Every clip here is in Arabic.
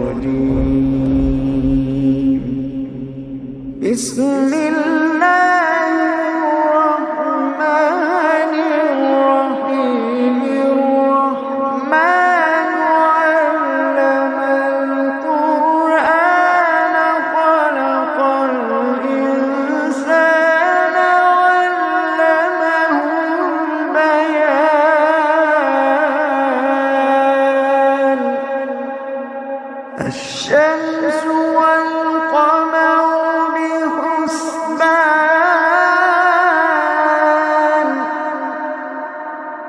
الرجيم. بسم الله الرحمن الرحيم. الرحمن علم القرآن خلق الإنسان علمه البيان. الشمس والقمر بحسبان،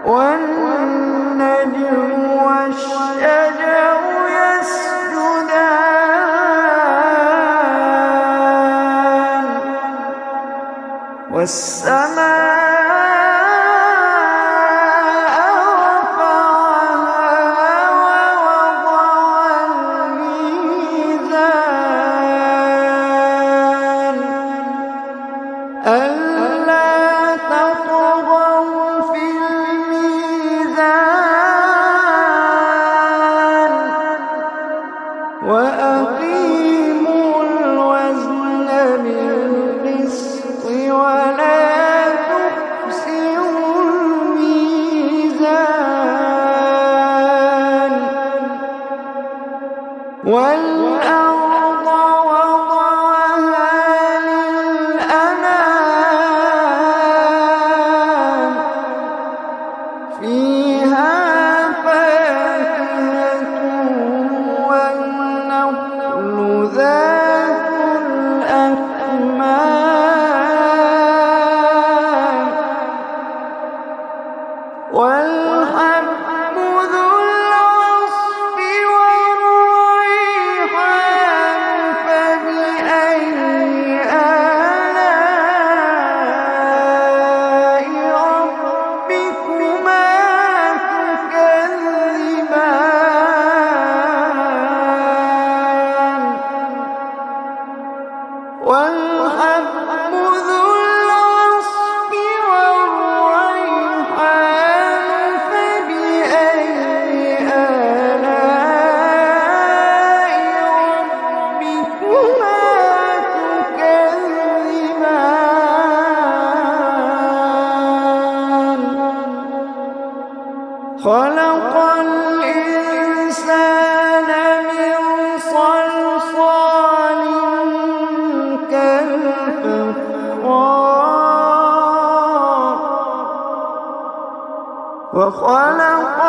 والنجم والشجر يسجدان، والسماء ألا تطغوا في الميزان، وأقيموا الوزن بالقسط ولا تخسروا الميزان. والأرض وضعها للأنام، فيها فاكهة والنخل ذات الأكمام، والحب ذو العصف والريحان. فبأي آلاء ربكما تكذبان. والحب ذو العصف والريحان. فبأي آلاء ربكما تكذبان. خلق الإنسان من صلصال كالفخار، وخلق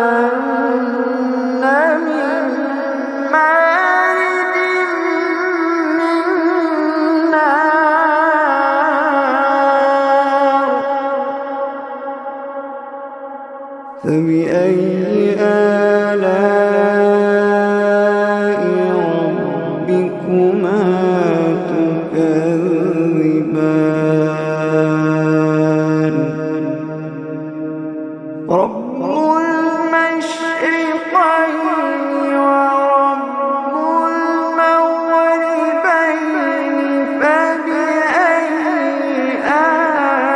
الجان من مارج من نار. فبأي آلاء ربكما تكذبان. رب المشرقين ورب المغربين. فبأي آلاء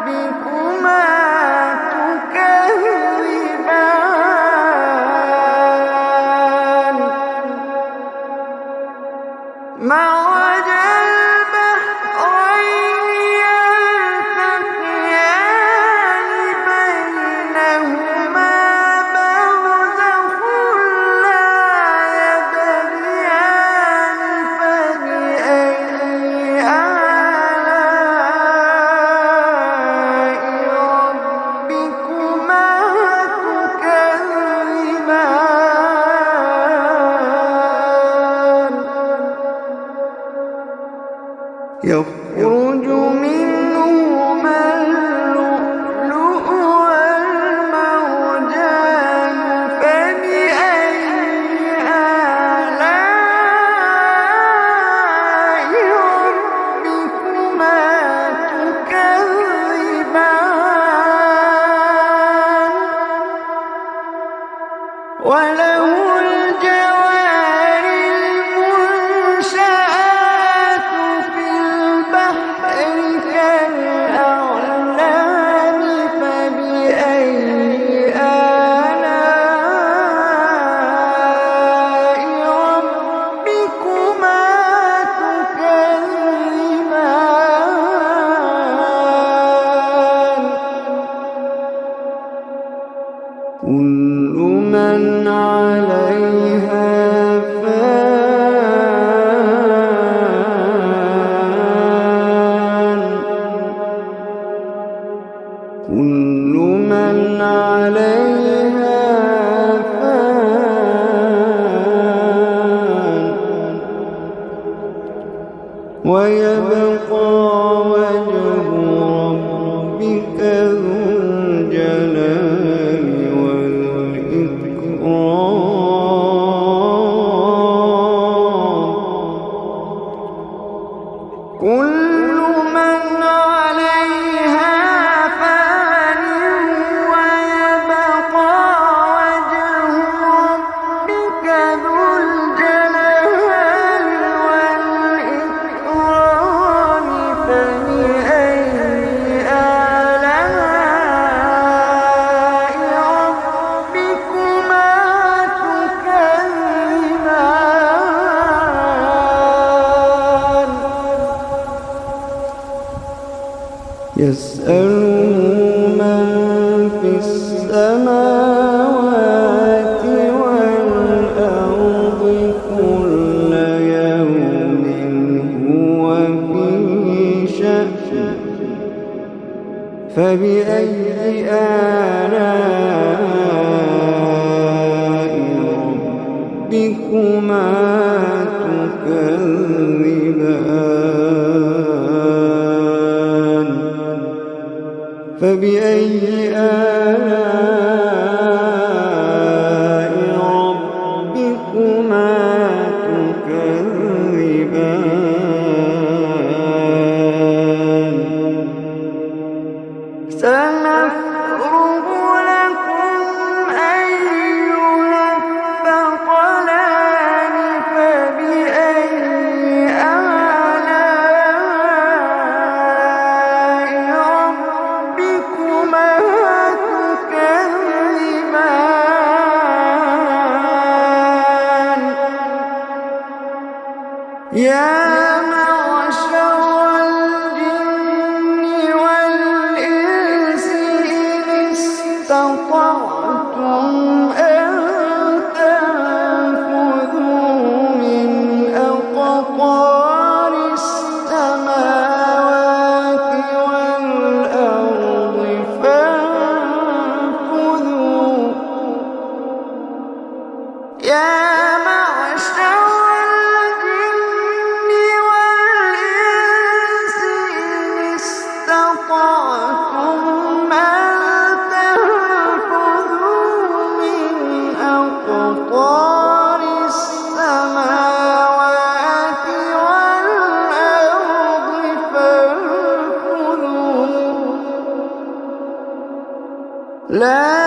ربكما تكذبان. مرج البحرين يلتقيان بينهما برزخ لا يبغيان. فبأي آلاء ربكما تكذبان. يخرج منهما اللؤلؤ والمرجان. فبأي آلاء ربكما تكذبان. وله الجوار المنشآت في البحر ويبقى وجه ربك ذو الجلال والإكرام. كل من عليها فان ويبقى وجه ربك ذو الجلال والإكرام. فبأي آلاء ربكما تكذبان. يسأله من في السماوات والأرض كل يوم هو في شأن. فبأي آلاء ربكما تكذبان. فبأي آلاء ربكما تكذبان. سنفرغ لكم أيها الثقلان. فبأي آلاء ربكما تكذبان. يا معشر الجن والإنس إن استطعتم أن تنفذوا من أقطار السماوات والأرض فانفذوا. يا معشر الجن والإنس إن استطعتم أن تنفذوا من أقطار السماوات والأرض فانفذوا. لا